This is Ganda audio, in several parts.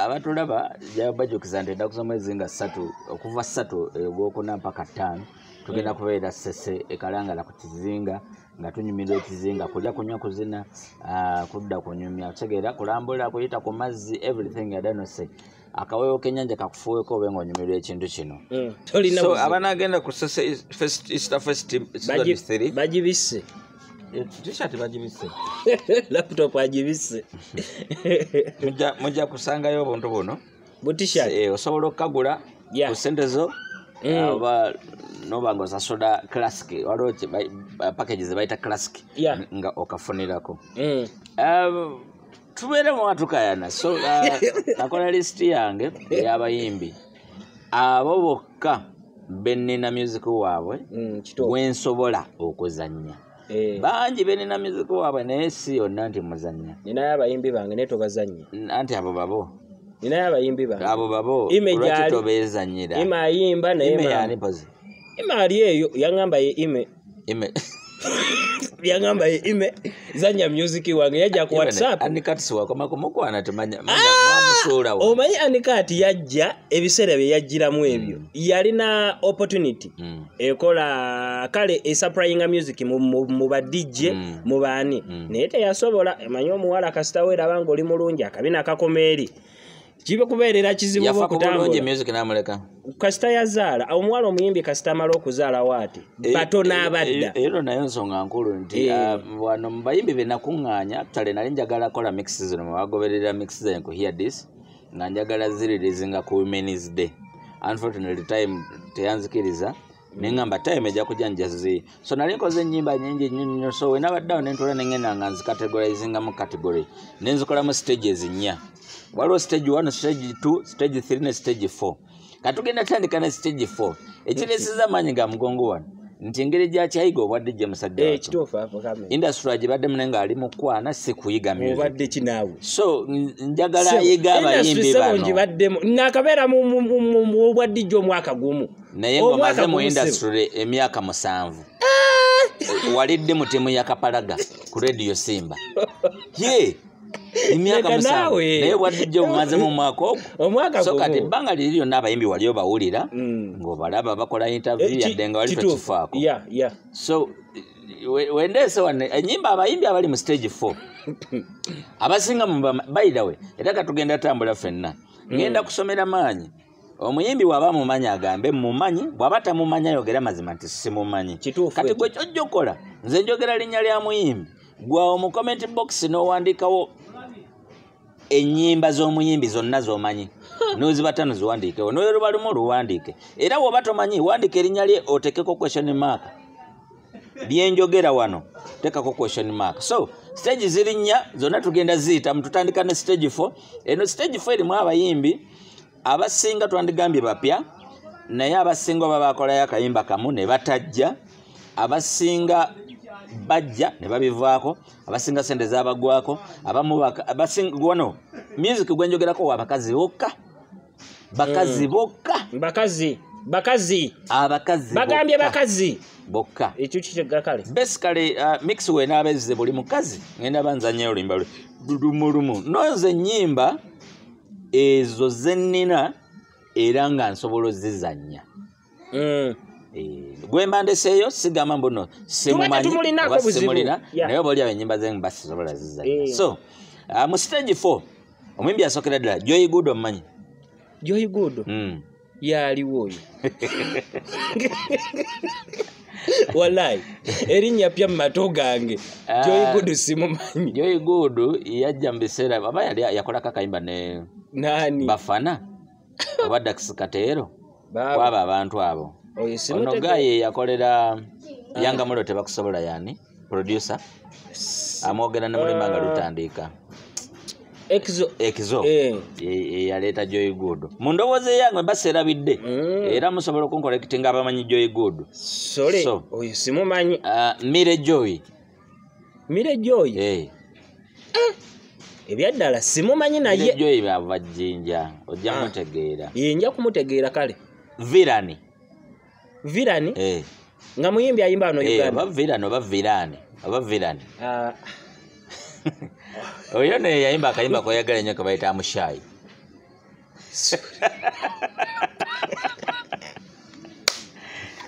abatulaba jabajukiza ntenda kusoma ezinga 3 okuva 3 ogwokuna mpaka 5 tugenda kubeera sese ekalangala ku kizinga nga tunyumira ekizinga kulya kunywa kuzina kudda kunyumya tegeera kulambula kuyita ku mazzi everything yadanose akawewo kenyanja kakufuweko obenga onyumirwa ekintu kino so abanagenda ku sese Easter Fest bajibise t-shirt bajibise laptop ajibise mujja kusangayo obuntu buno t-shirt osobola okukagula ku sente zo oba nobango za soda classic waliwo packages baita classic nga okafunirako tubeere mu watukayana so nakola list yange y'abayimbi abo bokka benina music waabwe wensobola okuzannya bangi benina music waabwe naye si yonna nti muzannya ninayo abayimbi bange naye tobazannya anti abo babo ninayo abayimbi bange abo babo lwaki tobeezannyira ima ayimba naye yani pozi ima ali eyo yangamba ye ime yangamba ye ime zanya music wange yajja ku WhatsApp anikati wakoma kumukwana tumanya mwamusula wa omanyi anikati yajja ebiseera bye yajjiramu ebyo yalina opportunity ekola kale supplying music mu ba DJ mu baani naye teyasobola emanyi omuwala kasita weeraba nga oli mulungi akabina akakomeeri kibe kubeerera kizibu yafa kubulungi music namuleka kasita yazaala omuwala omuyimbi kasita amala okuzaala waati batona abadda ero nayo nsonga nkulu nti wano mubayimbi benakuŋŋaanya actually nali njagala kola mixes zino mwagoberera mixes zenku hear this nga njagala ziririzinga ku Women's Day unfortunately time teyanzikiriza nengamba time ejja kujja njazi so nali nkoze ennyimba nyingi nnyo so wenabaddawo nentola nengenda nga nzikategorizinga mu category nenzikolamu stages 4 waliwo stage 1 stage 2 stage 3 ne stage 4 katugenda tandika ne stage 4 ekiresiza amaanyi ga mugongo wano nti engeri gyakyayiga obwadde gye musajja industry agibadde munenga ali mu kwana si kuyiga obwadde kinaawe so njagala ayiga abayimbi bano nakabeera mu obwadde gye omwaka gumu naye ngomaze mu industry emyaka 7 walidde mu timu ya Kapalaga ku Radio Simba emyaka 7 naye wadde omumaze mu mwaka ogwo so kati ebbanga liryo n'abayimbi wali obawulira ng'obalaba bakola interview yadde nga wali tokifaako so wendeese wane ennyimba abayimbi abali mu stage 4 abasinga by the way era katugenda tambula ffenna ngenda kusomera maanyi omuyimbi waba mumanyi agambe mumanyi bwaba tamumanya yogera mazima nti simumanyi kati gwe kyojja okola nze njogera linnya lya muyimbi gwawo mu comment box n'owandikawo ennyimba z'omuyimbi zonna z'omanyi n'ozibata noziwandiikewo n'oluba lumu luwandiike era bw'oba tomanyi wandika erinnya lye otekeko question mark byenjogera wano tekako question mark so stage ziri 4 zonna tugenda ziyita tutandika ne stage 4 eno stage 4 erimu abayimbi abasinga twandigambye bapya naye abasinga baba bakolayo akayimba kamu ne batajja abasinga bajja ne babivaako abasinga sente zabagwako abamu abasinga wano music gwenjogerako wabakazi bokka bakazi bokka abakazi bagambye bakazi bokka ekyo kikigakale basically mix we n'abezze buli mukazi ngenda banzanya olimba lumu noze ennyimba ezo zennina era nga nsobola zizanya gwemba ndeseeyo sigamba mbuno simulina naye oba oli abenyimba zengu basisobola zizanya so mu stage 4 omwimbi asokera ddala Joy Good omumanyi Joy Good yaaliwo oyo wallahi erinnya pya mu mato gange Joy Good simumanyi Joy Good yajja mu biseera aba yali yakolako akayimba ne nani Bafana oba Dax Kateero kwaba abantu abo ono gaye yakolera Yanga Mulo tebakusobola yani producer amwogera ne mulimba nga lutandika Exo yaleeta Joy Good mu ndowooza yange baserabidde era musobola okunkolekitinga abamanyi Joy Good so oyo simumanyi Mire Joy ebyaddala simumanyi naye Joy bava Jinja ojja mutegeera nja kumutegeera kale Virani nga muyimbi ayimba wano Uganda oba Virani oyo ne yayimba akayimba koyagala nnyo kabayita Amushayi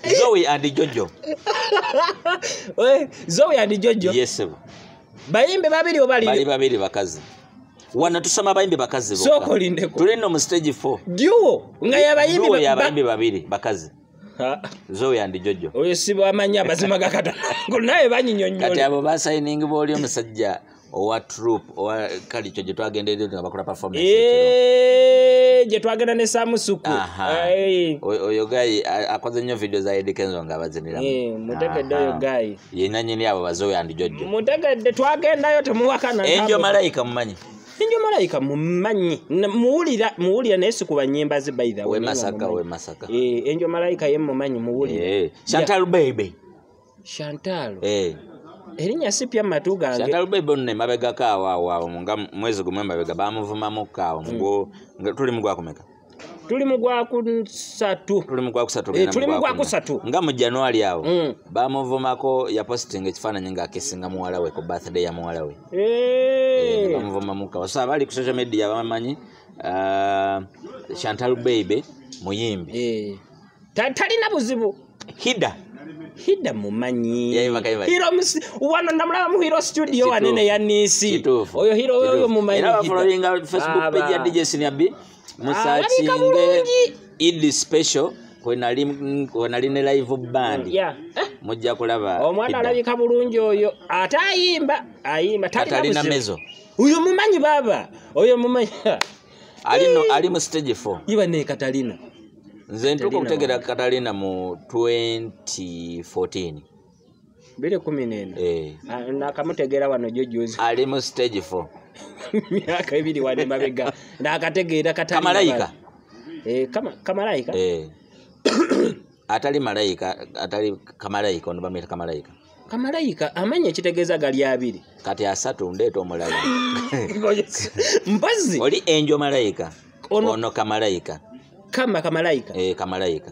Zoe and Jojo. Zoe and Jojo. Yes. Bayimbe babiri obali. Bali babiri bakazi. Wana tusoma bayimbe bakazi boka. Soko lindeko. Tulino mu stage 4. Duo nga ya bayimbe Duo ya bayimbe babiri bakazi. Zoe and Jojo. Oyo sibo amanya bazima gakata. Naye banyinyonyo. Kati abo basigning boli omusajja owa troop owa kali kyo jetwagenderera tunabakola performance. Jetwagenda ne Samusuku. Oyo guy akoze nnyo video za Eddie Kenzo nga bazinira. Mutegedde oyo guy. Yena nyini abo bazoe and Jojo. Mutegedde twagendayo temuwakana. Enjo Malayika mumanyi. Enjo Malayika mumanyi. Muwulira naye siku banyimba ze by the way. We Masaka. Enjo Malayika ye mumanyi muwulira. Chantal Baby. Chantal. Erinya sipya matu gange. Chantal Baby nne mabega kawa nga mwezi gumwe mabega bamuvuma mukawa mugo tuli mugwa kumeka. Tuli mugwa kusatu. Tuli mugwa kusatu. Nga mu January awo. Bamuvumako ya posting ekifaananyi nga akesinga muwala we ku birthday ya muwala we. Bamuvuma mukawa. So abali ku social media bamanyi Chantal Baby muyimbi. Talina buzibu. Hida mumanyi. Hero wana namulaba mu Hero studio wanene ya Nisi. Oyo Hero oyo mumanyi. Era following Facebook page ya DJ Siniabi. Musachinge Idi special kwenali ne live band. Mujja kulaba. Omwana alabika bulungi oyo. Atayimba talina mezo. Oyo mumanyi baba. Oyo mumanyi. Ali mu stage 4. Iba ne Katalina. Nze ntuko kutegera Katalina mu 2014. Bile 14. Nakamutegera wano Jojozi. Ali mu stage 4. Miaka ibiri wane mabega. Nakategera Katalina. Kamalayika. Kamalayika. Atali malayika, atali Kamalayika ono bamita Kamalayika. Kamalayika amanye kitegeeza gali abiri. Kati asatu ndeto omulala. Mbazi. Oli Enjo Malayika. Ono Kamalayika. Kamalayika. Kamalayika.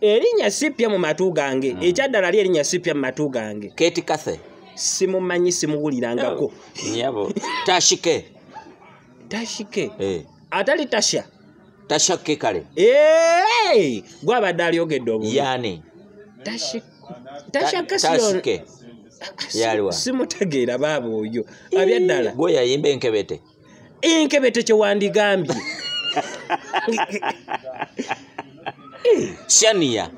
Erinya sipya mu matu gange. Ekyaddala li erinya sipya mu matu gange. Kate Kathe. Simumanyi simuwulirangako. Nyabo. Tashike. Atali Tasha. Tashake kale. Gwabadde alyogedde obulungi. Yani. Tashake. Yaliwa. Simutegeera baabo oyo. Abyaddala. Gwe yayimba enkebete. Enkebete kye wandigambye. Shania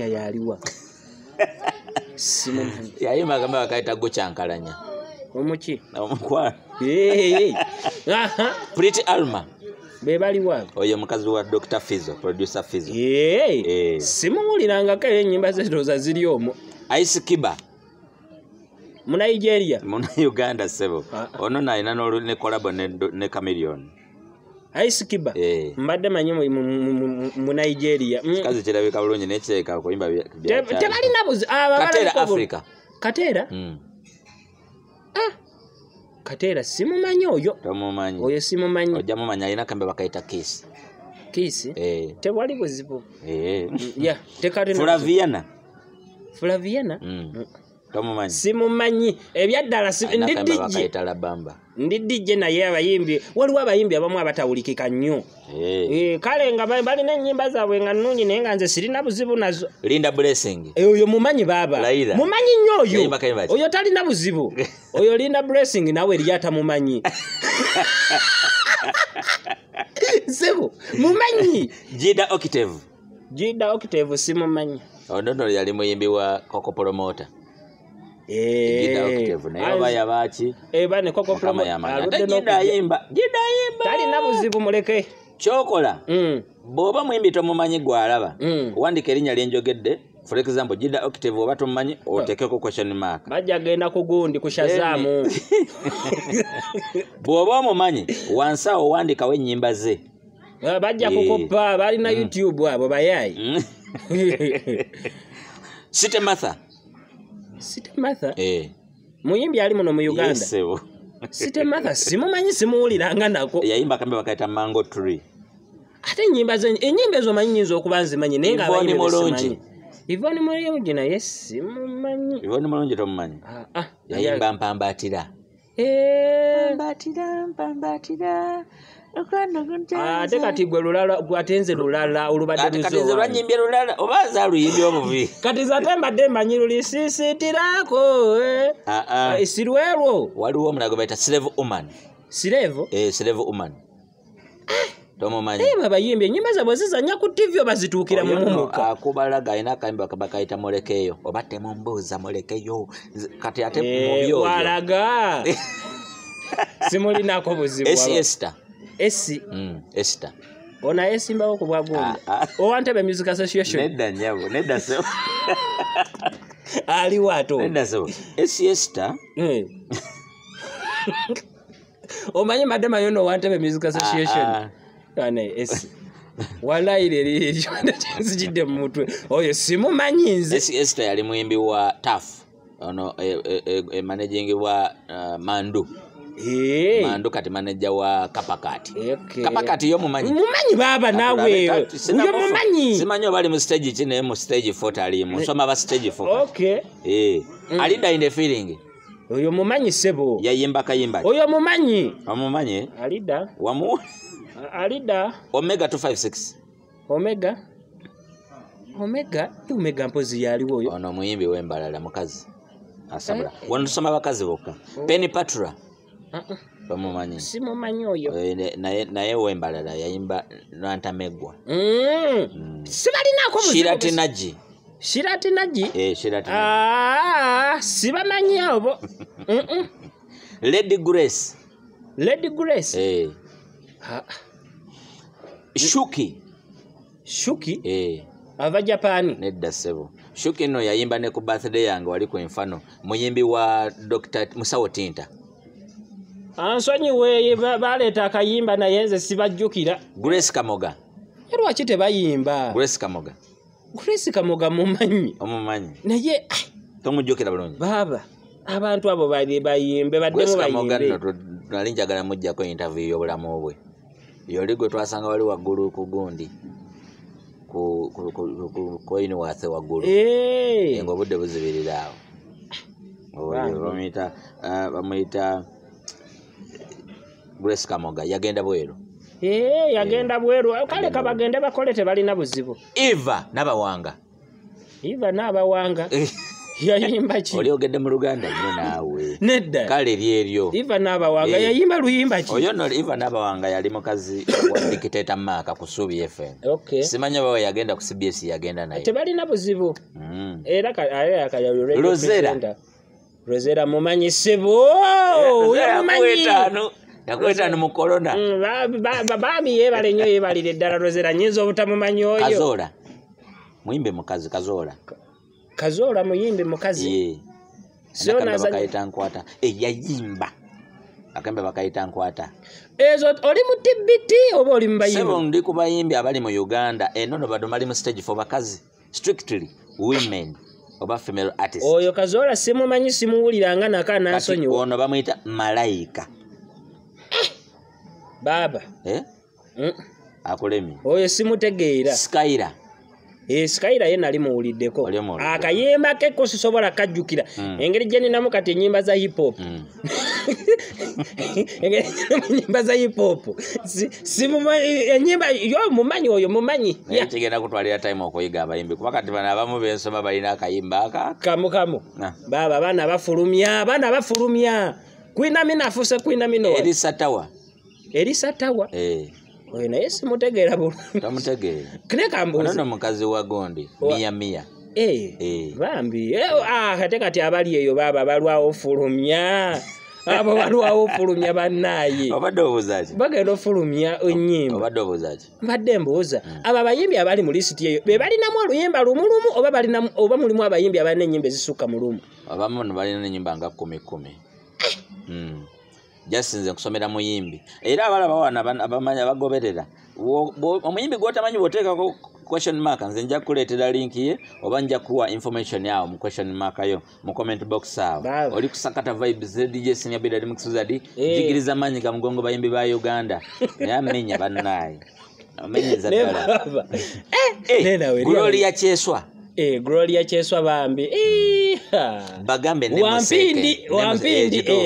yaliwa. Yayimba gamba bakaita Guchankalanya. Omuki? Omukwa. Pretty Alma. Bebali wabo. Oyo mukazi wa Dr. Fizo, producer Fizo. Simuwuliranga kale ennyimba ze doza ziri omwo. Ice Kiba. Mu Nigeria. Mu Uganda sebo. Ono naina ne collab ne Chameleon. Ice Kiba. Mbadde manyi mu Nigeria. Kazi kirabika bulungi nekyeka kuyimba bya. Tebalina buzi. Katera Africa. Katera? Katera simumanyi oyo. Tomumanyi. Oyo simumanyi. Ojja mumanya alina kambe bakaita Kiss. Kiss? Tewali buzibu. Yeah, tekatena. Flaviana? Tomumanyi. Simumanyi. Ebyaddala ndi DJ. Bakaita Labamba. Ndi DJ naye abayimbi. Waliwo abayimbi abamu abatawulikika nnyo. Kale nga balina ennyimba zaabwe nga nnungi naye nga nze sirina buzibu nazo. Linda Blessing. Oyo mumanyi baba. Mumanyi nnyo oyo. Oyo talina buzibu. Oyo Linda Blessing nawe eryata mumanyi. Sebo, mumanyi. Jida Octave simumanyi. Onono yali muyimbi wa Coco Promoter. Jida Octave naye oba yabaki. Bane Coco Promoter. Jida yimba. Talina buzibu muleke. Chokola. Boba muyimbi tomumanyi gwalaba. Wandika erinnya lyenjogedde. For example, Jida Octave oba tomumanyi otekeko question mark. Bajja genda ku gundi ku Shazam. Boba omumanyi wansa owandika wennyimba ze. Bajja kukopa bali na YouTube abo bayayi. Site Martha. Muyimbi ali muno mu Uganda. Site Martha simumanyi simuwuliranga nako. Yayimba kambe bakaita Mango Tree. Ate ennyimba ezo manyi nnyinza okuba nzimanyi naye nga abayimbi simanyi. Ivoni Mulungi naye simumanyi. Ivoni Mulungi tomumanyi. Yayimba Mpambatira. Mpambatira ate kati gwe lulala gwatenze lulala olubadde luzo lwanyimbye lulala oba zaaluyimbi obuvi kati zate mbadde mmanyi lulisisitirako sirwerwo waliwo omulago bayita Slave Woman. Slave Woman tomumanyi abayimbi ennyimba zaabwe zizanya ku TV bazituukira mu mumuka akubalaga alina akayimba bakayita Mulekeyo oba temumbuuza Mulekeyo kati ate mubyoyo walaga simulinako buzibu Esther Esther ona esimbawo ku bwagundi Owantebe Music Association nedda nyabo nedda so ali wato nedda so Esther omanyi madema yono Owantebe Music Association esi walaire liryo nzijidde mu mutwe oyo simumanyi nze Esther yali muyimbi wa Tough ono managing wa Mandu Mandu kati manager wa Kapakati. Kapakati yo mumanyi baba nawe yo mumanyi simanyo bali mu stage kine mu stage 4 ali mu soma ba stage 4 alida in the feeling oyo mumanyi sebo yayimba kayimba oyo mumanyi alida wamu alida Omega 256 Omega mpozi yaliwo oyo ono muyimbi wembalala mukazi asabula wano soma bakazi bokka Penny Patra bamumanyi simumanyi oyo naye wembalala yayimba Nantamegwa sibalinako Shirati Naji sibamanyi abo Lady Grace Shuki ava Japan nedda sebo Shuki no yayimba ne ku birthday yange wali ku infano muyimbi wa Dr. Musawo Tinta ansonyi we baleeta akayimba naye nze sibajjukira Grace Kamoga lwaki tebayimba Grace Kamoga omumanyi naye tomujjukira bulungi baba abantu abo bayimbe baddemu bayimbe nali njagala mujjako interview y'obulamu bwe yoli gwe twasanga wali waggulu ku gundi ku Uniworth waggulu ngo obudde buzibirira awo bamuyita Grace Kamoga yagenda bweru kale kabagende bakole tebalina buzibu Eva Nabawanga yayimba ki oli ogedde mu Luganda nnyo naawe nedda kale lyeryo Eva Nabawanga yayimba luyimba ki oyo no Eva Nabawanga yali mukazi wa Dictator Mark ku Subi FM simanya bawe yagenda ku CBS yagenda naye tebalina buzibu era akayalure Rosera mumanyi sebo yakwetano mu corona babi yebale nnyo yebalire ddala Rosera nyinza obutamumanyi oyo Kazola muyimbe mukazi Kazola muyimbe mukazi Siona bakayita nkwata yayimba akambe bakayita nkwata ezo oli mu TBT oba oli mu bayimbi sebo ndi ku bayimbi abali mu Uganda enono bado mali mu stage for bakazi strictly women oba female artists oyo Kazola simumanyi simuwuliranga nakana nsonyi ono bamuyita Malaika baba akulemi oyo simutegeera Skyra Skyra ye nali muwuliddeko akayemba ke ko sisobola kajjukira engeri gye ninamu kati ennyimba za hip hop ennyimba za hip hop ennyimba yo mumanyi oyo mumanyi kigenda kutwalira time okuyiga abayimbi kuba kati bana abamu bensoma balina akayimba kamu baba abaana bafulumya kwina minafuse kwina mino Elisa Tawa oyo naye simutegeera bulungi tamutegeera kine kambuzi ono mukazi wa Gondi Mia bambi kati abali eyo baba balwawo fulumya abo balwawo fulumya bannaye obadde obuzaaki bagenda ofulumya ennyimba obadde obuzaaki mbadde mbuuza abo abayimbi abali mu lisiti eyo be balinamu oluyimba lumulumu oba mulimu abayimbi abalina ennyimba ezisukka mu lumu abamu balina ennyimba nga 10 jasinze kusomera muyimbi era abalaba wana abamanya bagoberera omuyimbi gwotamanyi boteekako question mark nze nja kuleetera link ye oba nja kuwa information yawo mu question mark yo mu comment box awo oli kusakata vibes DJ Senior Biddy Mixuzadi jigiriza manyi ka mugongo bayimbi ba Uganda yamenya bannaye amenyeza ddala Gloria Kyeswa Gloria Kyeswa bambi bagambe wampindi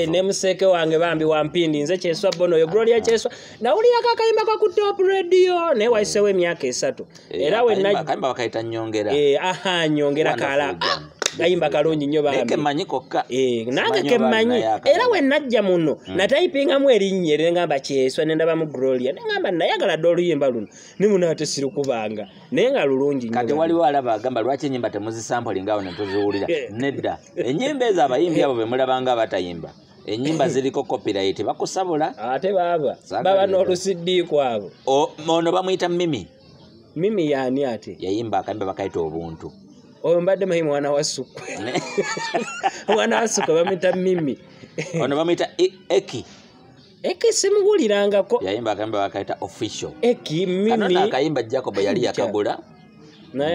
ne museke wange bambi wampindi nze Kyeswa Bono yo Gloria Kyeswa nawulira kakayimba ka ku Top Radio ne waisewe emyaka 3 era we kayimba bakaita nyongera nyongera kala kayimba kalungi nnyo bambi kemanyi kokka nange kemanyi era we najja muno natayipinga mu erinnya ngamba Kyeswa nendaba mu Gloria ngamba nayagala doluyimba luno ni muno ate sirukubanga naye nga lulungi nnyo kati waliwo alaba agamba lwaki ennyimba temuzisample ngawo ne tuziwulira nedda ennyimba ezo abayimbi abo bemulabanga batayimba ennyimba ziriko copyright bakusabula ate baba n'olusiddiiko abo ono bamuyita Mimi yani ate yayimba akayimba bakayita obuntu oyo mbadde mayi mwana wa Sukwe mwana wa Sukwe bamuyita Mimi ono bamuyita Eki simuwulirangako yayimba akayimba bakayita official Eki Mimi kanona akayimba Jacob yali yakagula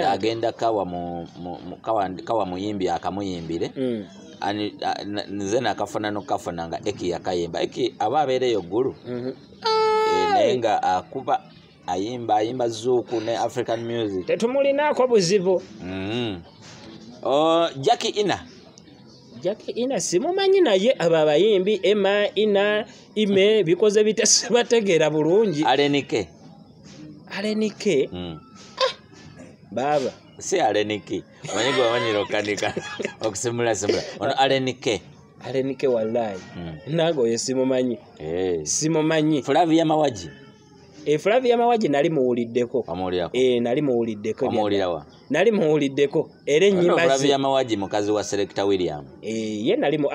agenda kawa muyimbi akamuyimbire nze nakafuna nokafuna nga Eki yakayimba Eki aba abeereyo ggulu naye nga akuba ayimba zuuku ne African music tetumulinaako buzibu Jackie Ina simumanyi naye abo abayimbi Ime bikoze bitasibategeera bulungi Alenike baba si Alenike manyigo wanyiro kanika okusimula ono Alenike wallahi nago yesimumanyi simumanyi Flavia Mawaji Flavia Mawaji nali muwuliddeko nali muwuliddeko nali muwuliddeko era ennyimba Flavia Mawaji mukazi wa Selector William ye nali mu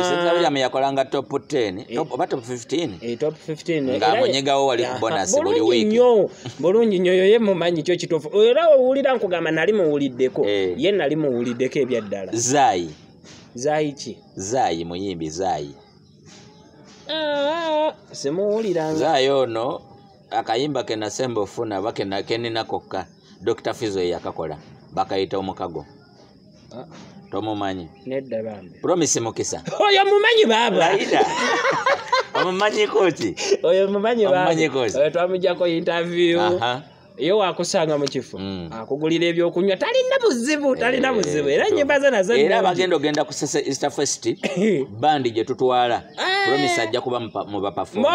Selector William yakolanga top 10 oba top 15 top 15 nga munyegawo wali ku bonus buli week bulungi nnyo ye mumanyi kyo kitofu era owulira nkugamba nali muwuliddeko ye nali muwuliddeko ebyaddala Zayi muyimbi Zayi simuwuliranga Zayi ono akayimba kena sembo funa bakena kenina kokka Dr. Fizo yakakola bakayita omukago tomumanyi nedda bambi Promise Mukisa oyo mumanyi baba omumanyi kochi oyo mumanyi baba oyo twamujjako interview iyo wakusanga mu kifu akugulira ebyokunywa talina buzibu era nyimba ze nazo era bagenda ku Sese East Fest bandi je tutwala Promise ajja kuba mu ba perform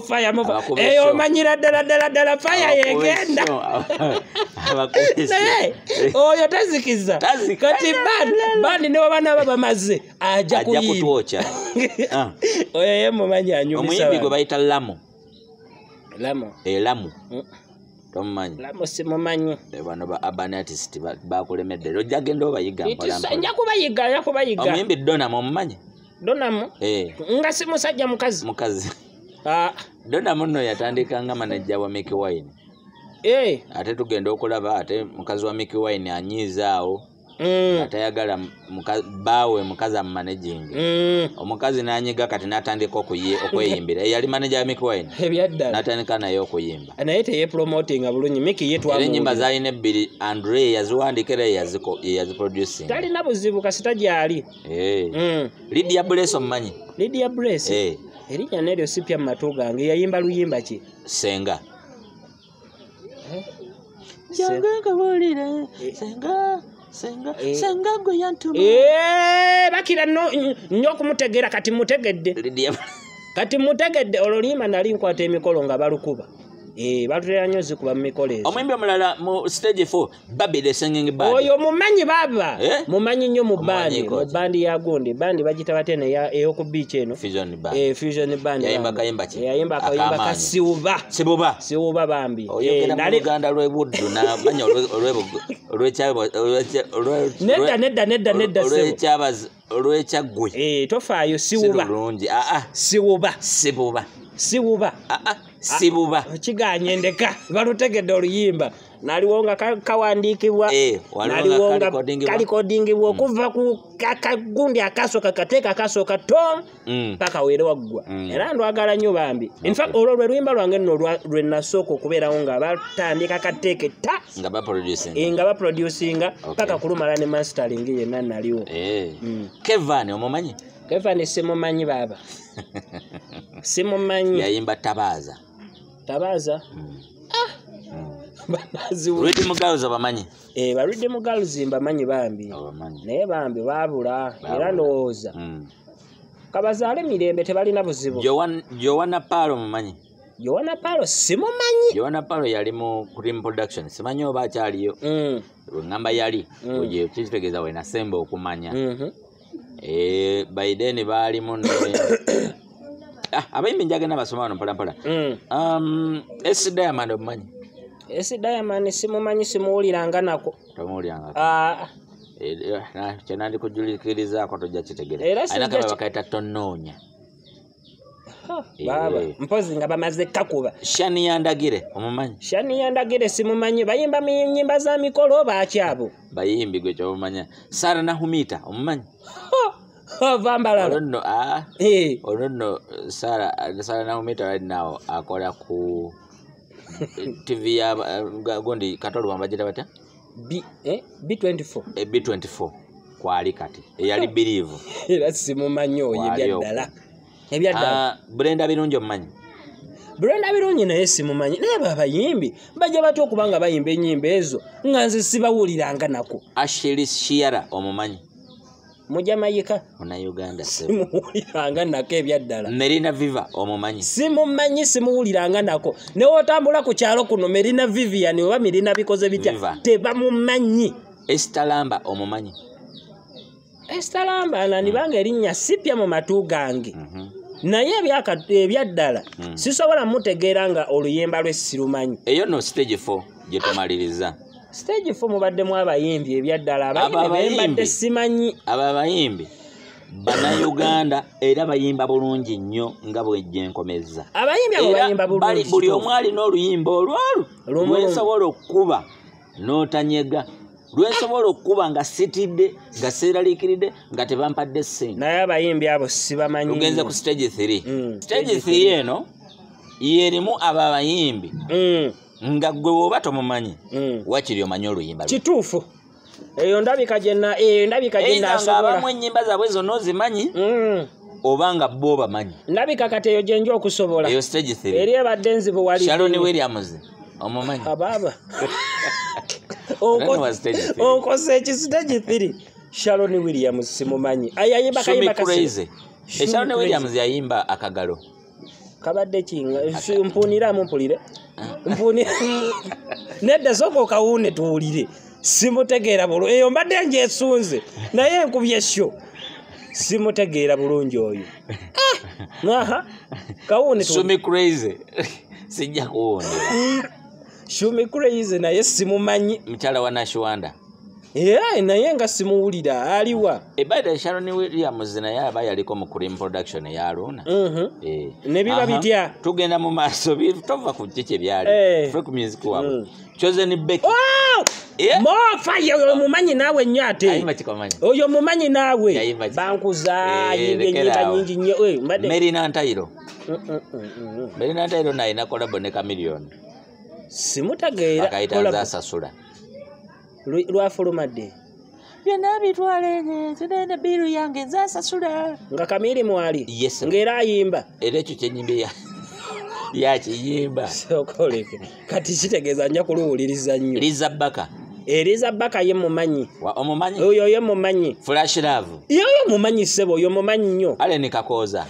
fire eyo manyira dala fire yegenda oyo tazikiza kati bandi ne bana baba maze ajja kutuocha oyo ye mumanyi anyumisa omuyimbi gwe bayita Lamu tomanyi simumanyi bano ba urban artist bakulemedde ojja genda obayiga nja kubayiga omuyimbi Donamo omumanyi nga si musajja mukazi Donamo nno yatandika nga manager wa Mickey Wine ate tugenda okulaba ate mukazi wa Mickey Wine anyizaawo atayagala bawe mukazi amanaging omukazi nanyiga kati natandika okweyimbira yali manager wa Mickey Wine natandika naye okuyimba naye teye promoting bulungi Mickey ye twamu enyimba zaine bbiri Andre yaziwandikira yaziproducing talina buzibu kasita gyali Lydia Bless omumanyi Lydia Bless erinya neryo sipya matu gange yayimba luyimba ki Senga Janga bolire Senga gwe yantuma bakira nnyo okumutegeera kati mutegedde olulima nali nkwata emikolo nga balukuba batulera nnyo zikuba mu mikolo ezo omwimbi omulala mu stage 4 Baby the Singing Band oyo mumanyi baba mumanyi nnyo mu bandi ya Gundi bandi bagita batene ey'oku beach eno Fusion Band yayimba kayimba kasibuba bambi nali Uganda lw'ebuddu namanya nedda olw'ekyaggwe tofaayo sibuba kiganye ndeka balutegedde oluyimba naliwo nga kawandiikibwa naliwo nga kalikodingibwa okuva ku kagundi akasooka kateeka akasooka to paka weere waggwa era ndwagala nnyo bambi in fact olwo lwe luyimba lwange nno lwe nasooka okubeerawo nga batandika kateeke nga baproducinga paka kulumala ne mastering yenna naliwo Kevan omumanyi Kevan simumanyi baba simumanyi yayimba Tabaza Rhythm Girls abamanyi. Ba Rhythm Girls mbamanyi bambi. Naye bambi babula era ndowooza. Kabazaale mirembe tebalina buzibu. Joanna Palo mumanyi. Joanna Palo simumanyi. Joanna Palo yali mu Cream Production. Simanyi oba akyaliyo. Ngamba yali. Oje kitegeeza wena sembe okumanya. By then baalimu abayimbi njagenda basoma wano mpolampola. S Diamond omumanyi. S Diamond simumanyi simuwuliranga nako. Tomuwuliranga. Kyenandi kujulikirizaako tojja kitegeera. Ayina kaba bakaita tonoonya. Baba mpozi nga bamaze kakuba. Shania Ndagire omumanyi. Shania Ndagire simumanyi bayimba nyimba za mikolo bakyabo. Bayimbi gwe kyomanya. Sara Nahumita omumanyi. Vambalala. Ono Sara Nahumita right now akola ku TV ya gondi katolo wambajira bata? B24. B24 kwali kati. Yali believe. Era simumanyi oyo ebyaddala. Brenda Birungi omumanyi. Brenda Birungi naye simumanyi. Naye babayimbi bajja batya okubanga bayimba ennyimba ezo nga nze sibawuliranga nako. Ashley Shiara omumanyi. Mu Jamaica. Muna Uganda simuwuliranga nako ebyaddala. Merina Viva omumanyi. Simumanyi simuwuliranga nako. Ne otambula ku kyalo kuno Merina Vivian oba Merina bikoze bitya tebamumanyi. Esther Lamba omumanyi. Esther Lamba nanibanga erinnya sipya mu matu gange. Naye ebyaddala sisobola mutegeera nga oluyimba lwe sirumanyi. Eyo no stage 4 gye tumaliriza. Stage 4 mubaddemu abayimbi ebyaddala abayimbi simanyi. Abayimbi bana Uganda era bayimba bulungi nnyo nga bwejje enkomeza. Abayimbi abo bayimba bulungi. Buli omu alina oluyimba olwolu lwensobola okuba n'otanyega. Lwensobola okuba nga sitidde nga seeraliikiridde nga tebampadde ssente. Naye abayimbi abo sibamanyi. Tugenze ku stage 3. Stage 3 eno yerimu abayimbi nga gwe oba tomumanyi wakiri omanyi oluyimba. Kituufu. Eyo ndabika gyenna asobola. Abamu ennyimba zaabwe zonna ozimanyi obanga bo bamanyi. Ndabika kati eyo gyenja okusobola. Eyo stage 3. Eri ebadde nzibu wali. Sharon Williams omumanyi. Ababa. Onkose stage 3. Sharon Williams simumanyi. Ayayimba kayimba kasi. Sharon Williams yayimba akagalo. Kabadde kinga mpunira mumpulire. Mpunira. Nedda soko kawune tuwulire. Simutegeera bulungi. Eyo mbadde njesunze. Naye nkubye sho. Simutegeera bulungi oyo. Kawune tuwulire. Shumi crazy. Sijja kuwondera. Shumi crazy naye simumanyi. Mchala wa Nashwanda. Naye nga simuwulira aliwa. Baada Sharon Williams naye aba yaliko mu Cream Production ya Luna. Ne biba bitya. Tugenda mu maaso tova ku kike byali. Folk music wabo. Chosen Becky. Mofa yo mumanyi nawe nyate. Ayimba kikomanyi. Oyo mumanyi nawe. Bankuza yimbye nyingi nnyo. Merina Ntairo. Merina Ntairo naye na collab ne Chameleone. Simutegeera. Akaita sasula. Lwafulumadde. Byonna bitwale nze biru yange nzasasula. Nga Kamili mwali. Yes. Ngera ayimba. Era ekyo kyenyimbe ya kiyimba. Sokoleke. Kati kitegeeza nja kuluwuliriza nnyo. Liza Baka. Liza Baka ye mumanyi. Omumanyi? Oyo ye mumanyi. Flash Love. Yo mumanyi sebo oyo mumanyi nnyo. Aleni Kakoza.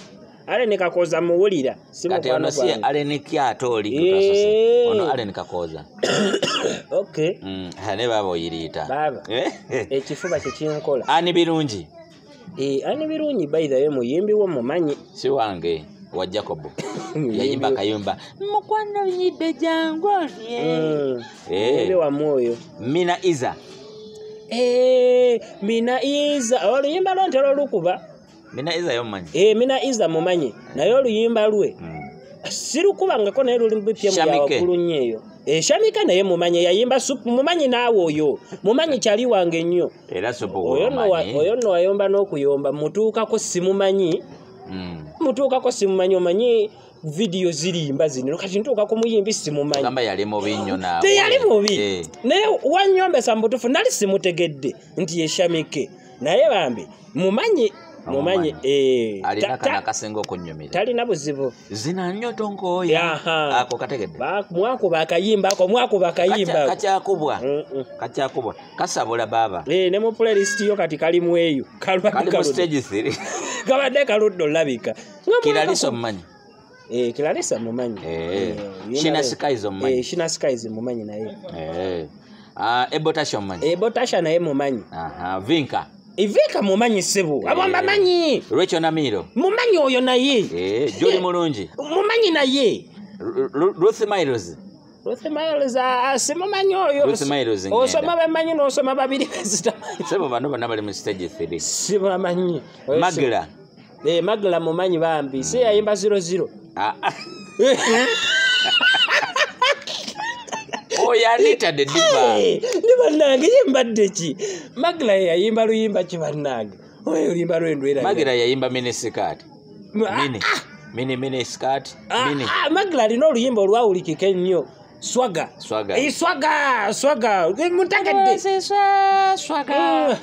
Aleni Kakoza muwulira. Kati ono si Aleni Kyatoli kutasose. Ono Aleni Kakoza. Okay. Hane baba oyiriita. Baba. Ekifuba kye kinkola. Ani Birungi. Ani Birungi by the way muyimbi wo mumanyi. Si wange wa Jacob. Yayimba kayumba. Mukwano yidde jangolye. Yimbi wa moyo. Mina Iza. Mina Iza. Oluyimba lontero lukuba. Mina Iza yomanyi. Mina Iza mumanyi. Naye oluyimba lwe. Sirukubangako naye luli mpya mu yakulu nnyo. Shamika naye mumanyi yayimba supu mumanyi naawe oyo. Mumanyi kyali wange nnyo. Era supu oyo no wayomba n'okuyomba mutuukako simumanyi. Mutuukako simumanyi omanyi video zirimba zino kati ntuukako muyimbi simumanyi. Gamba yali mubi nnyo naawe. Teyali mubi. Naye wanyombesa mbutufu nali simutegedde nti ye Shamike. Naye bambi mumanyi mumanyi alina kana kasengo kunyumira talina buzibu zina nnyo tonkoya ako kategedde mwakuba akayimba kakyakubwa kasabula baba ne mu playlist yo kati kali mu eyo kali mu stage 3 kabadde kaluddo labika Kiraliso mumanyi Kilalisa mumanyi Shina Skies mumanyi Shina Skies mumanyi naye Ebotasha mumanyi Ebotasha naye mumanyi Vinka Ivika mumanyi sebu abamba manyi Rachel Namiro mumanyi oyo naye Joli Mulungi mumanyi naye Ruth Miles simumanyi oyo osoma bamanyi n'osoma babiri bezitamanyi sebo bano bana bali mu stage 3 sibamanyi Magla Magla mumanyi bambi si yayimba 00 Yanita de diva ni bannange yimbadde ki Magla yayimba luyimba ki bannange oyo luyimba lwendwera Magla yayimba mini skirt mini skirt mini Magla alina oluyimba olwawulikika ennyo Swaga mutegedde swaga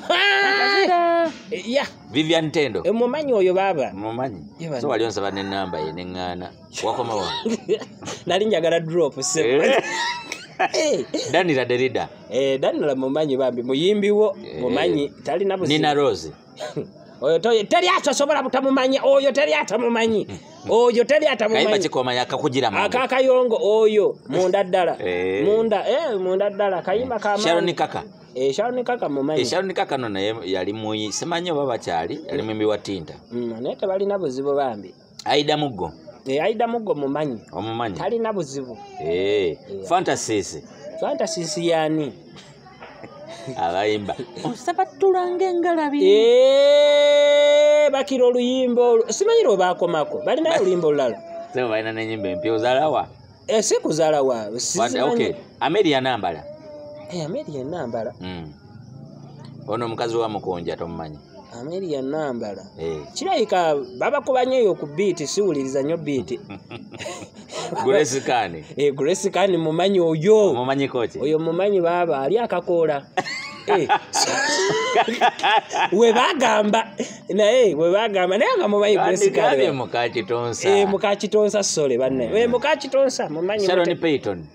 ya Vivian Tendo mumanyi oyo baba mumanyi so wali onsaba n'ennamba ye n'engana wakoma wa nali njagala drop se Danila Derida Danila mumanyi bambi muyimbiwo mumanyi talina buzibu Nina Rose oyo teri atasobola butamumanyi oyo teri atamumanyi kayimba kikoma yakakugira mangu akakayongo oyo munda ddala munda ddala kayimba kama Sharon Kaka Sharon Kaka mumanyi Sharon Kaka no naye yali muyi simanyi baba kyali yali mwimbi wa tinta naye tebalina buzibu bambi Aida Muggo Aida Muggo mumanyi omumanyi talina buzibu Fantasies yani abayimba osabatulanga engalabi bakira oluyimbo simanyiro bakomako balina oluyimbo olulala sebo balina n'ennyimba empya ozalawa si kuzalawa Amelia Nambala Amelia Nambala ono omukazi wa Mukonja tomumanyi Amelia Nambala kirayika babakubanye eyo ku beat siwuliriza nnyo beat Grace Kane mumanyi oyo mumanyi kochi oyo mumanyi baba ali akakoola we bagamba naye nga mumanyi Grace Kane mukakitonsa sole banne we mukakitonsa mumanyi Sharon Payton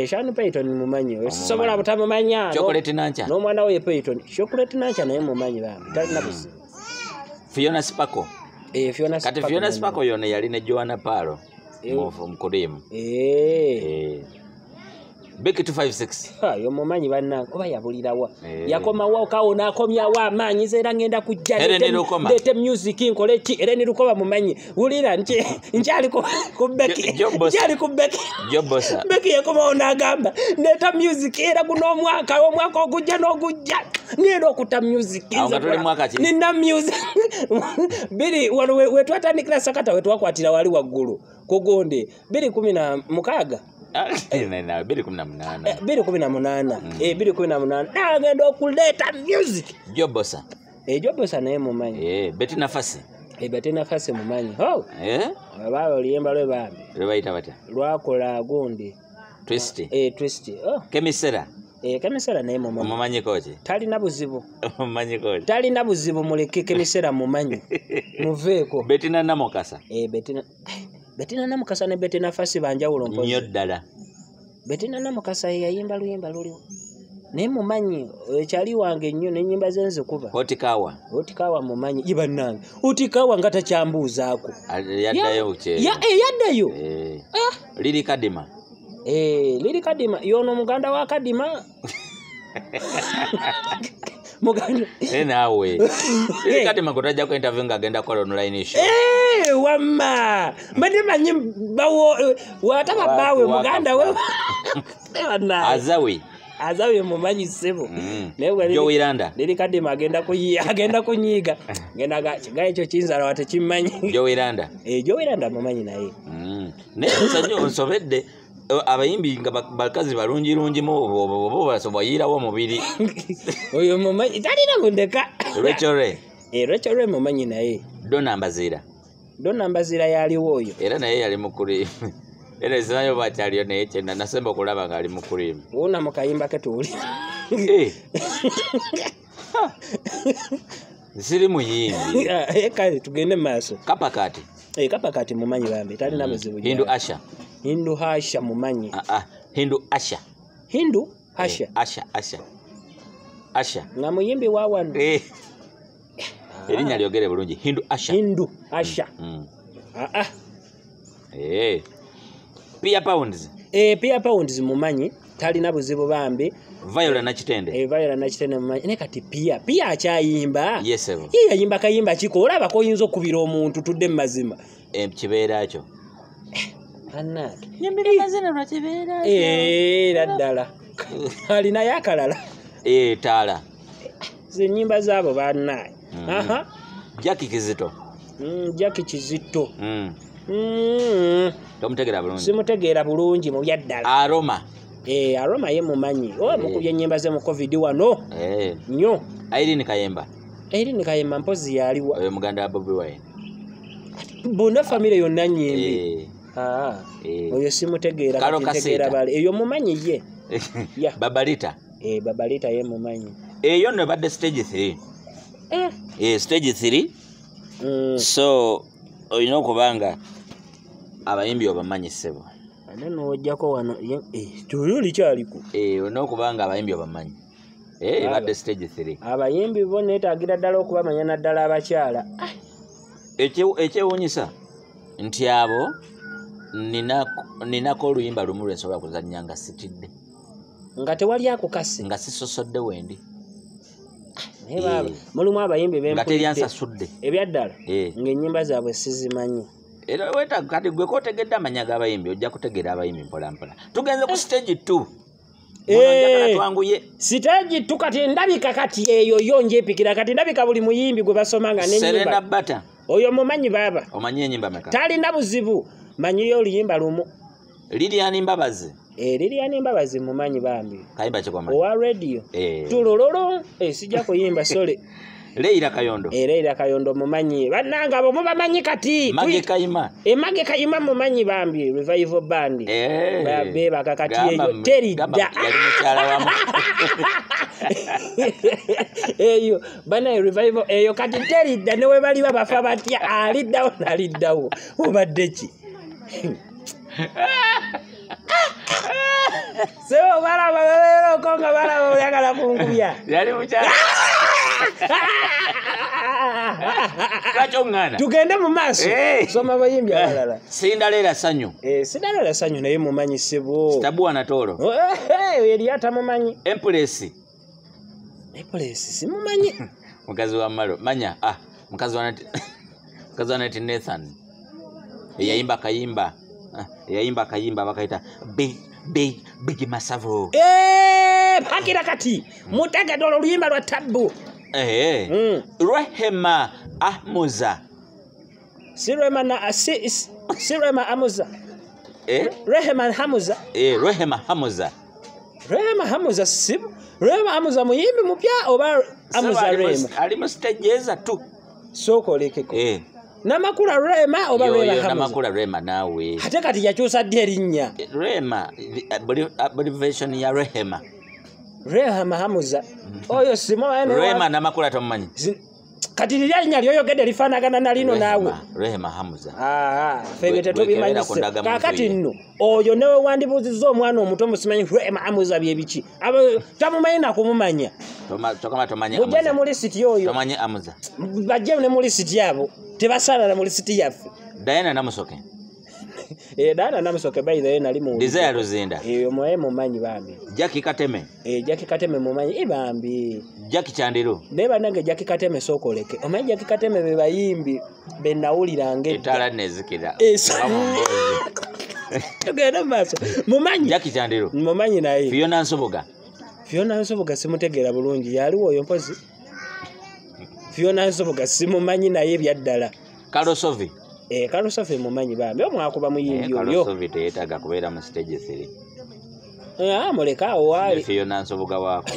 Sharon Payton mumanyi sobola butamumanya Chocolate Nancha n'omwana we Payton Chocolate Nancha naye mumanyi baba talina busi Fiona Spako Fiona Spako yone yali ne Joanna Paro mukurimu Becky 256 yo mumanyi bannange oba yabulirawa yakomawo kawona akomyawo amaanyi zera ngenda kujja lete music nkole ki Eleni Lukoba mumanyi wulira nkyali ku Becky Jobosa Becky yakomawo n'agamba ndeta music era guno omwaka ogujja n'ogujja ngenda okuta music nina music biri wano wetwatandikira sakata wetwakwatira wali waggulu kugonde 2016 2018 agenda okuleta music Jobosa naye mumanyi Bettina Fasi Bettina Fasi mumanyi baba oluyimba lwe bambi lwebayita batya lwakola gundi Twist Kemisera naye mumanyi kochi talina buzibu mumanyi kochi talina buzibu muleke Kemisera mumanyi muveeko Bettina Namukasa Bettina Namukasa ne Bettina Fasi banjawulo mpozi nnyo ddala Bettina Namukasa yayimba luyimba luliwo naye mumanyi ekyali wange nnyo n'ennyimba ze nzikuba Otikawa mumanyi ibannange Otikawa nga takyambuuzaako yaddayo Lili Kadima Lili Kadima yono muganda wa Kadima muganda naawe Lili Kadima kutajja ku interview ng'agenda kola online show wamma manyi bawo wataba bawe muganda we Azawi mumanyi sebo Joe Iranda Lili Kadima agenda kunyiga ngenda ga ekyo kinzala wate kimanyi Joe Iranda mumanyi naye sanyo onsobedde abayimbi nga bakazi balungi mu basoboyirawo mubiri oyo mumanyi talina kundeka Rachel Ray mumanyi naye Donna Mbazira yaliwo oyo era naye yali mukuri era ezayo bakyaliyo naye kyenda nasemba okulaba nga ali mukurimu wona mukayimba ke tuli Siri muyimbi. Kale tugende maaso. Kapakati. Kapakati mumanyi bambi talina buzibu. Hindu Asha. Hindu Asha mumanyi. Hindu Asha. Hindu Asha. Asha. Na muyimbi wa wano. Erinnya lyogere bulungi. Hindu Asha. Hindu Asha. Pia Pounds. Pia Pounds mumanyi talina buzibu bambi. Viola Nakitende. Viola Nakitende mumanyi. Ne kati Pia akyayimba. Yes evo. Yayimba kayimba kiko olaba ko oyinza okubira omuntu tudde mu mazima. Kibeera kyo. Annake. Nyimbira mazina lwa kibeera. Naddala. Alina yakalala. Taala. Zinyimba zaabo bannaye. Jackie Kizito. Jackie Kizito. Tomutegeera bulungi. Simutegeera bulungi mu byaddala. Aroma. Aroma ye mumanyi. Mukubye ennyimba ze mu COVID wano. Nnyo. Irene Kayemba mpozi yaliwa. Oyo muganda wa Bobi Wine. Bonna famire yonna nnyimbi. Oyo simutegeera kategeera bale. Eyo mumanyi ye. Babalita. Babalita ye mumanyi. Eyo nno badde stage 3. Stage 3. So oyina okubanga abayimbi obamanyi ssebo. N'ojjako wano tuyo likyaliku. Olina okubanga abayimbi obamanyi. Badde stage 3. Abayimbi bo neetaagira ddala okubamanya naddala abakyala. Ekyewuunyisa nti abo ninako oluyimba lumu lwe nsobola kuzannya nga sitidde. Nga tewali akukase. Nga sisosodde wendi. Mulimu abayimbi bempulidde. Nga teri ansasudde. Ebyaddala. Ng'ennyimba zaabwe sizimanyi. Era wetaaga kati gwe kootegedde amanya g'abayimbi ojja kutegeera abayimbi mpola mpola. Tugenze ku stage 2. Stage 2 kati ndabika kati eyo yo njepikira kati ndabika buli muyimbi gwe basoma nga n'ennyimba. Serena Bata. Oyo mumanyi baba. Omanyi ennyimba meka? Talina buzibu. Manyiyo oluyimba lumu. Lilian Mbabazi. Lilian Mbabazi mumanyi bambi. Kayimba kikwamanyi. Owa radio. Tulololo. Sijja kuyimba sole. Leila Kayondo. Leila Kayondo mumanyi. Bannanga abo mubamanyi kati. Mage Kayima. Mage Kayima mumanyi bambi. Revival band. Babe bakakati eyo terida. Yali mukyala wamu. Eyo bana revival eyo kati terida newe bali babafa batya aliddawo. Obadde ki? Sebo baraba lero konga baraba yagala kungubya. Yali mukyala. Kachongana. Tugende mu maaso. Soma bayimbi abalala. Sindalera Sanyu. Sindalera Sanyu naye mumanyi sebo. Tabua na Toro. Yeri ata mumanyi. Empress simumanyi. Mukazi wa Malo. Manya. Mukazi wa Nathan. Yayimba kayimba bakaita Big Masavo. Pakira kati. Mutaga dolo luyimba lwa Tabu. Rehema Ahmuza. Sirema Amuza. Rehema Hamuza. Rehema Hamuza. Rehema Hamuza sibu. Rehema Hamuza muyimbi mupya oba Amuza Rehema. Ali mu stage tu. Soko lekeko. Namakula Rehema oba Rehema Hamuza. Namakula Rehema nawe. Ate kati yakyusa ddi erinnya. Rehema buli version ya Rehema. Rehema Hamuza. Oyo simo ene. Rehema namakula tomanyi. Kati lya linnya lyoyogedde lifaanagana na lino naawe. Rehema Hamuza. Febe tetubimanyise. Kakati nno oyo newe wandibuuzizza omwana omuto musimanyi Rehema Hamuza bye biki. Tamumanyi na kumumanya. Tokama tomanyi Hamuza. Mujene muri siti oyo. Tomanyi Hamuza. Bajje ne muri siti yabo. Tebasala na muri siti yaffe. Diana Namusoke. Diana Namusoke by the way nali mu. Desire Luzinda. Eyo moye mumanyi bambi. Jackie Kateme. Jackie Kateme mumanyi bambi. Jackie Chandiru. Beba nange Jackie Kateme sokoleke. Omanyi Jackie Kateme be bayimbi benawulirange. Etala nezikira. Tugenda maaso. Mumanyi. Jackie Chandiru. Mumanyi naye. Fiona Nsoboga simutegeera bulungi. Yaliwo oyo mpozi. Fiona Nsoboga simumanyi naye byaddala. Karosovi. Karosovi mumanyi bambi. Omwakuba muyimbi oyo. Karosovi teetaga kubeera mu stage 3. Mulekaawo waali. Fiona Nsoboga waako.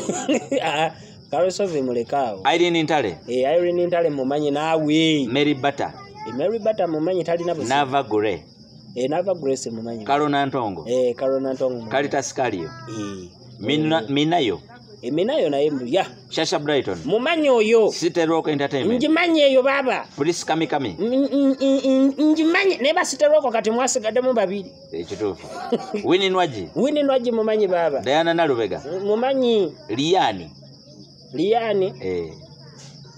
Karosovi mulekaawo. Irene Ntale. Irene Ntale mumanyi naawe. Mary Butter. Mary Butter mumanyi talina busi. Nava Gure. Nava Grace mumanyi. Karona Ntongo. Karona Ntongo. Caritas Calio. Minayo. Eminayo naye ya Shasha Brighton mumanyi oyo City Rock Entertainment njimanyi eyo baba Police Kamikami njimanyi neba City Rock kati mwasigaddemu babiri ekituufu Winnie Nwaji mumanyi baba Diana Nalubega mumanyi Liani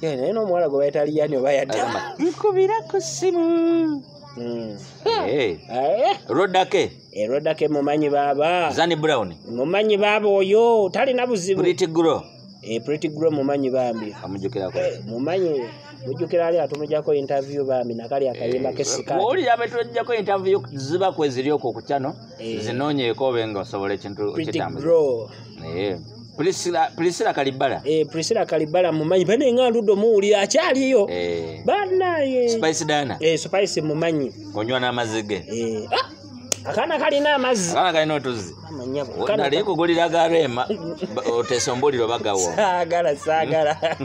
naye n'omuwala gwe bayita Liani oba yadda nkubira ku simu Rodake mumanyi baba Zani Brown mumanyi baba oyo talina buzibu Pretty Grow mumanyi bambi amujukirako mumanyi mujukira ali atumujjako interview bambi nakali akayimba kesikati oli ametujjako interview ziba kweziri okwo ku channel zinoonyeeko obenga osobola ekintu kitambula Priscilla Kalibala Priscilla Kalibala mumanyi bane ng'aluddo muwulira akyaliyo banaye Spice Dana Spice mumanyi onywa n'amazige akana kalina amazzi akana kalina otuzi nali kugulira garema otesombuliro bagawo saagala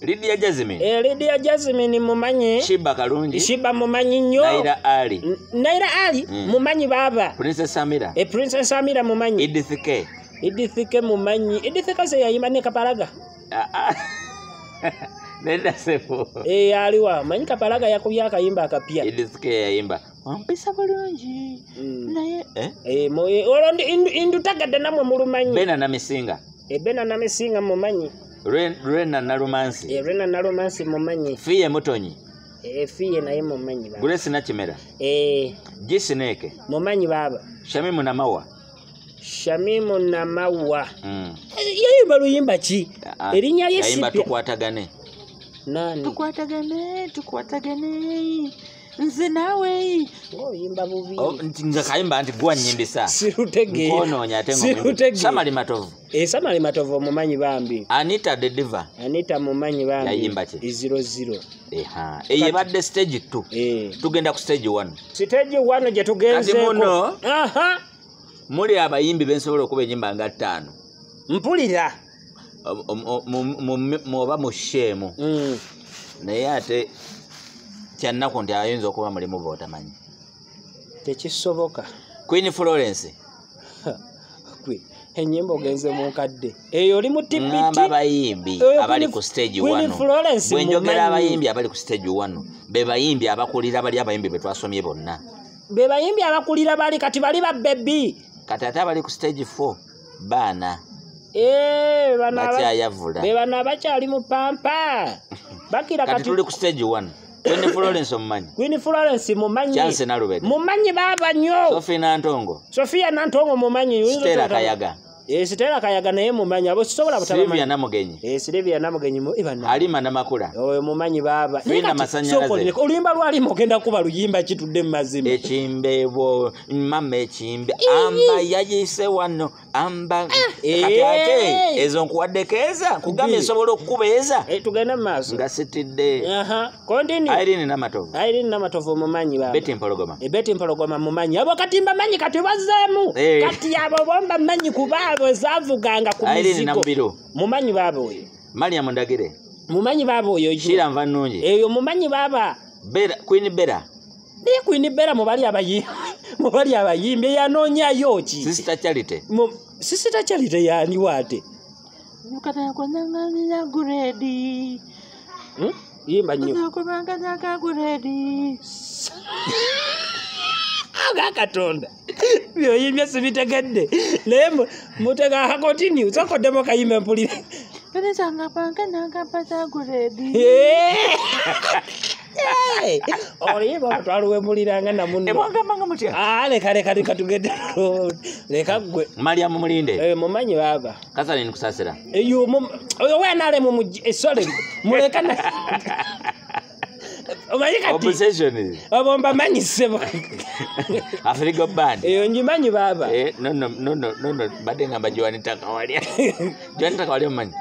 Lydia Jasmine mumanyi Shiba mumanyi nnyo Naira Ali mumanyi baba Princess Samira mumanyi Edith K mumanyi Edith K se yayimba ne Kapalaga nenda sefo aliwa manyi Kapalaga yakubye akayimba akapya Edith K yayimba wampisa bulungi naye olondi indutagadde namwe mulumanyi Bena na Misinga mumanyi Rena Nalumansi mumanyi Fiye Mutonyi Fiye naye mumanyi baba Grace Nakimera Gisineke mumanyi baba Shamimu Namawa yayimba luyimba ki erinnya lye yayimba tukwatagane nze nawe oyimba bubi nze kayimba nti gwa nyimbisa sirutege nkononya atengo Samali Matovu mumanyi bambi Anita the Diva mumanyi bambi yayimba ki 00 eye badde stage 2 tugenda ku stage 1 gye tugenzeko muli abayimbi bensobola okuba enyimba nga 5 mpulira oba mu shemu naye ate kyannaku nti ayinza okuba mulimu bootamanyi tekisoboka Queen Florence enyimba ogenze mu nkadde eyo oli mu TPT abayimbi abali ku stage 1 bwenjogera abayimbi abali ku stage 1 be bayimbi abakulira bali abayimbi betwasomye bonna be bayimbi abakulira bali kati bali ba baby kati ate abali ku stage 4 baana bakyayavula be bana bakyali mu pampa bakira kati tuli ku stage 1 Queen Florence mumanyi Chance Nalubega mumanyi baba nnyo Sofia Nantongo mumanyi Stella Kayaga Stella Kayaga naye mumanyi abo sisobola butamanyi Silvia Namugenyi Halima Namakula oyo mumanyi baba Fina Masanyalaze oluyimba lwali mogenda kuba luyimba kitudde mu mazima ekimbeebo mama ekimbe amba yayise wano amba kati ezo nkuwaddekeeza kugamba esobola okukubeeza tugenda mu maaso nga sitidde continue Irene Namatovu mumanyi baba Betty Mpologoma mumanyi abo kati mbamanyi kati bazzeemu kati abo bomba manyi kuba zavuganga ku muzigo mumanyi baba oyo Mariam Ndagire mumanyi baba oyo Shira Nvanungi eyo mumanyi baba Queen Bella mubali abayimbi yanoonyayo ki Sister Charity yani wate mukata kwananganya guredi yimba nnyo Katonda byoyimbye sibitegedde naye mutega akakotini usakoddemu kayimba mpulire oliyimba twaluwembuliranga namuno leka tugende leka gwe Mariam Mulinde mumanyi baba Catherine Kusasira eyo wenale mu esole muleka obsession abo mbamanyi sebo Africa band eyo njimanyi baba no bade ngamba Joan Takawalya mumanyi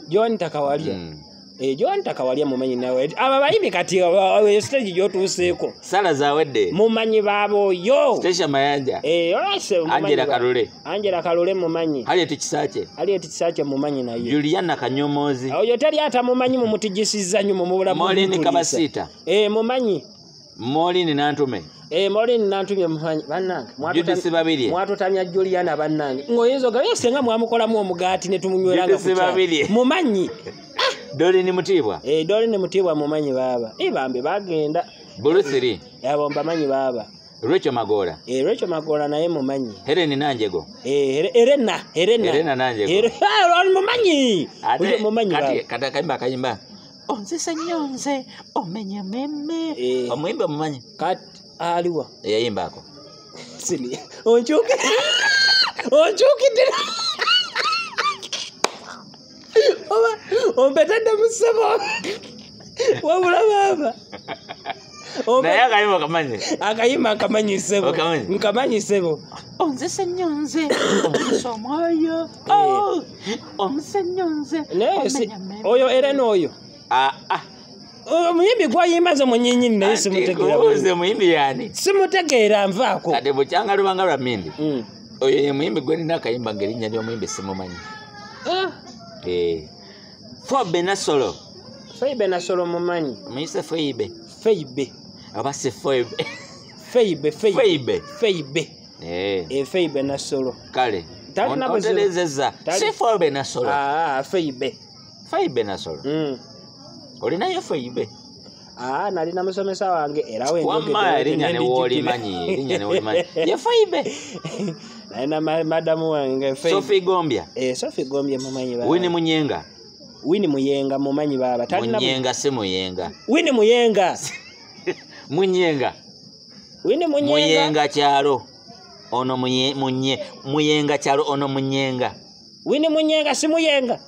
Joan Takawalya John Takawalya mumanyi nawe aba bayimbi kati stage gyotuuseeko sala zawedde mumanyi babo yo Station Mayanja Angela Kalule mumanyi Harriet Kisache mumanyi naye Juliana Kanyomozi oyo tali ata mumanyi mumutijisiza nnyo mu bulamu Molini Kabasita mumanyi Molini Nantume Maureen nantumye mumanyi bannange. Mwatutamya Juliana bannange. Ngoyinzo gale senga mwamukolamu omugaati ne tumunyweranga ku chai. Mumanyi. Doli ni Mutibwa. Doli ni Mutibwa mumanyi baba. Bambe bagenda. Bruce Yabo bamanyi baba. Rachel Magola. Rachel Magola naye mumanyi. Helen Nanjego. Erena Nanjego. Mumanyi. Mumanyi baba. Kati kayimba. Onze senyonze omenya meme. Omwimba mumanyi. Kati aliwa. Yayimbako. Sili. Onchuke tena. Ompetanda musabo. Wabula baba. Naye akayimba kamanyi. Akayimba kamanyi sebo. Nkamanyi sebo. Onze senyonze omusomoyo. Omusenyonze. Oyo ereno oyo. Muyimbi gwayimbaze munyinyi naye simutegeera. Uze muyimbi yani. Simutegeera nvaako. Ate bukyanga lubanga lwa mindi. Oyo ye muyimbi gwe nina akayimba ngerinnya ly'omuyimbi simumanyi. Foibe Nasolo. Foibe Nasolo mumanyi. Muyise Foibe. Feibe. Abase Foibe. Feibe. Feibe Nasolo. Kale. Ontelezeza. Si Foibe Nasolo. Feibe. Feibe Nasolo. Olinayo Foibe. Nalina musomesa wange era we wamma erinya ne wolimanyi. Ye Foibe. Naina madamu wange Feibe. Sophie Gombia. Sophie Gombia mumanyi baba. Winnie Munyenga. Winnie Muyenga mumanyi baba. Munyenga si Muyenga. Winnie Muyenga. Munyenga. Winnie Munyenga. Muyenga kyalo. Ono Muyenga kyalo ono Munyenga. Winnie Munyenga si Muyenga.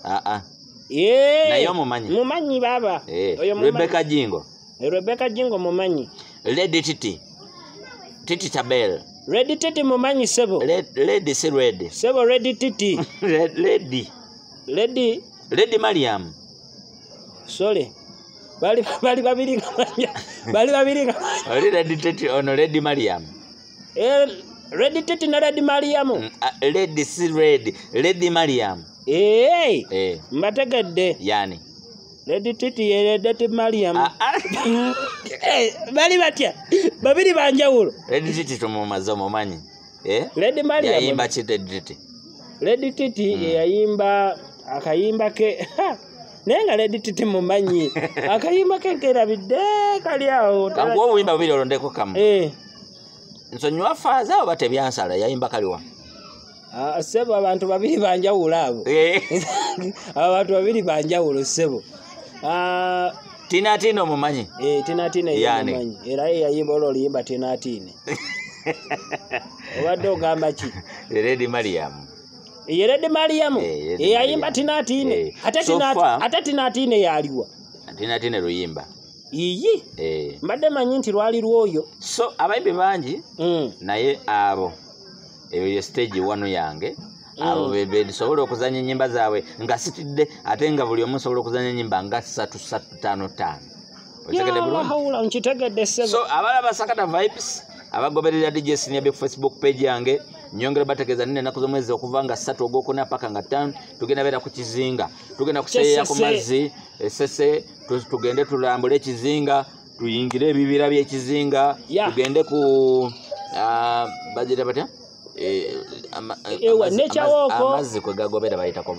Naye mumanyi. Mumanyi baba. Rebecca Jingo. Rebecca Jingo mumanyi. Lady Titi. Titi Tabel. Lady Titi mumanyi sebo. Lady si Lady. Sebo Lady Titi. Lady Mariam. Sorry. Bali babiri ngamanya. Lady Titi ono Lady Mariam. Lady Titi na Lady Mariam. Lady si Lady Mariam. Mbategedde. Yani. Lady Titi ye Lady Mariam. Bali batya. Babiri banjawulo. Lady Titi tumumazo mumanyi. Lady Mariam. Yayimba chite Titi. Lady Titi yayimba akayimba ke. Nenga Lady Titi mumanyi. Akayimba ke kerabidde kali awo. Kangwo wimba bibiri olondeko kamu. Nsonywa faza obate byansala yayimba kaliwa. Sebo abantu babiri banjawulo abo. Abantu babiri banjawulo sebo. Tina Tino mumanyi. Tina Tino mumanyi. Era yayimba oliyimba Tina Tino. Obadde ogamba ki? Lady Mariam. Lady Mariam. Yayimba Tina Tino. Ate Tina Tino yaliwa. Tina Tino luyimba. Iyi. Mbadde manyi nti lwali lwoyo. So abayimbi bangi naye abo eyo stage wano yange abo bebe sobola okuzanya ennyimba zaabwe nga sitidde ate nga buli omu sobola okuzanya ennyimba nga 3-5. Okitegedde bulungi? Nkitegedde sebo. So abalaba Sakata Vibes abagoberera DJ Senior ku Facebook page yange nyongera bategeeza nne naku z'omwezi okuva nga 3 ogwokuna paka nga 5 tugenda beera ku kizinga tugenda kuseeya ku mazzi esese tugende tulambule ekizinga tuyingire ebibira by'ekizinga tugende ku bagira batya amazzi kwe gagobera bayitako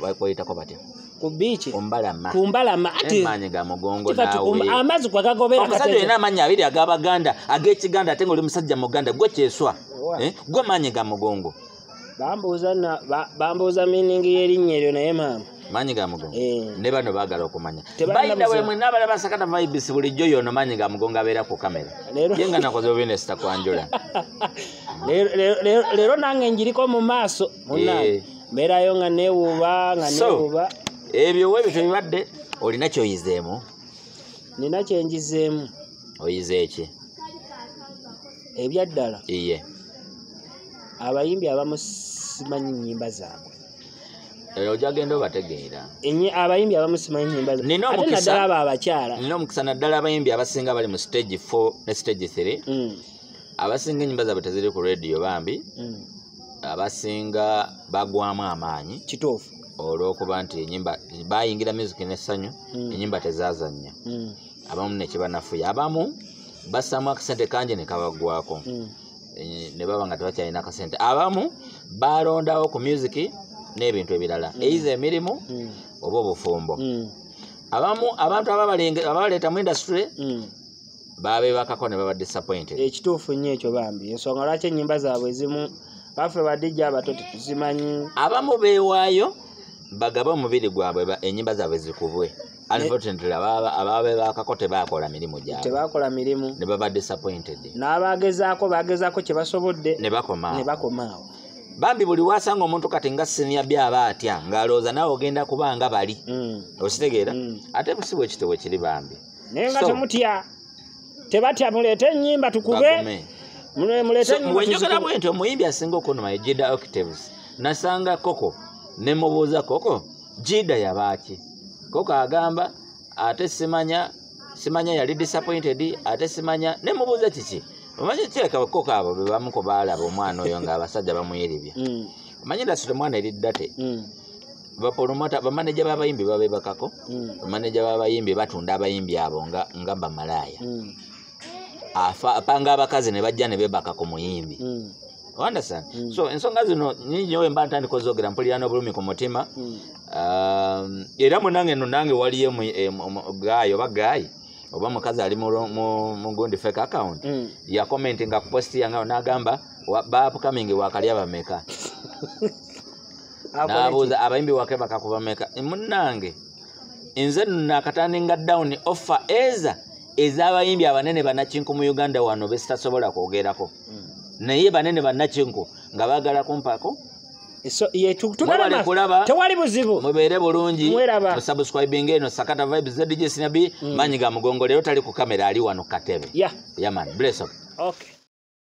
batya ku beach kumbalama ate manyi ga mugongo nawe amazzi kwe gagobera omusajja yina amanyi abiri ag'Abaganda ag'Ekiganda ate ng'oli musajja Muganda gwe kyeswa gwe manyi ga mugongo bambuuza meaning y'erinnya eryo naye maama manyi ga mugongo ne bano baagala okumanya bayita we mwenna abalaba Sakata Vibes bulijjo yono manyi ga mugongo abeera ku kamera ye nga nakoze obinesita kwanjula leero nange njiriko mu maaso munnange mbeerayo nga neewuuba ebyo we bityo bibadde olina kyoyizeemu? Nina kyenjizeemu. Oyize eki? Ebyaddala iye abayimbi abamu simanyi nnyimba zaabwe. Ojagenda obategeera. Abayimbi abamu simanyi nnyimba zaabwe. Ate naddala abo abakyala. Nina omukisa naddala abayimbi abasinga bali mu stage 4 ne stage 3. Abasinga ennyimba zaabwe teziri ku radio bambi. Abasinga bagwamu amaanyi. Kituufu. Olw'okuba nti ennyimba bayingira music n'essanyu ennyimba tezaazannya. Abamu ne kibanafuya abamu bassamu akasente kangi ne kabagwako ne baba nga tebakyalina akasente. Abamu balondawo ku music n'ebintu ebirala eiza emirimu oba obufumbo. Abamu abantu ababaleeta mu industry babebakako ne baba disappointed. Ekituufu nnyo ekyo bambi, ensonga lwaki ennyimba zaabwe ezimu baffe badijja abato tetuzimanyi. Abamu beewaayo bagaba omubiri gwabwe ennyimba zaabwe zikubwe. Unfortunately ababebakako tebakola mirimu gyabwe. Tebakola mirimu. Ne baba disappointed. N'abagezaako kye basobodde ne bakomaawo. Bambi buli wasanga omuntu kati nga senior byaba atya ng'alowooza naawe ogenda kuba nga bali. Okitegeera? Ate busibwe ekitibwe kiri bambi. Naye nga temutya. Tebatya muleete ennyimba tukube. Muleete ennyimba. Bwenjogera bwentyo omuyimbi asinga okunnuma ye Jida Octaves. Nasanga Koko ne mubuuza Koko Jida yabaaki. Koko agamba ate simanya yali disappointed ate simanya ne mubuuza kiki. Omanyi kireka Koko abo be bamuko baalaba omwana oyo ng'abasajja bamuyiribya. Omanyi ndasite omwana eriddate. Bapromota bamaneja b'abayimbi babebakako. Bamaneja b'abayimbi batunda abayimbi abo nga bamalaaya. Apanga abakazi ne bajja ne bebaka ku muyimbi. Understand? So ensonga zino nyinyi we mba ntandika ozogera mpulira n'obulumi ku mutima. Era munange nange waliyo gayo bagayi oba mukazi ali mu gundi fake account ya commenting nga post yanga n'agamba ba upcoming wakalya bameka. Nabuuza abayimbi wake bakakuba meka. Munange nze nakatandinga down offer ez'abayimbi abanene bannakinku mu Uganda wano besitasobola kwogerako. Naye banene bannakinku nga baagala kumpako. Tewali buzibu. Mubeere bulungi. Subscribing eno Sakata Vibes ZDJ Sinabi. Manyi ga mugongo leero tali ku kamera ali wano katebe. Yeah. Yeah man. Bless up. Okay.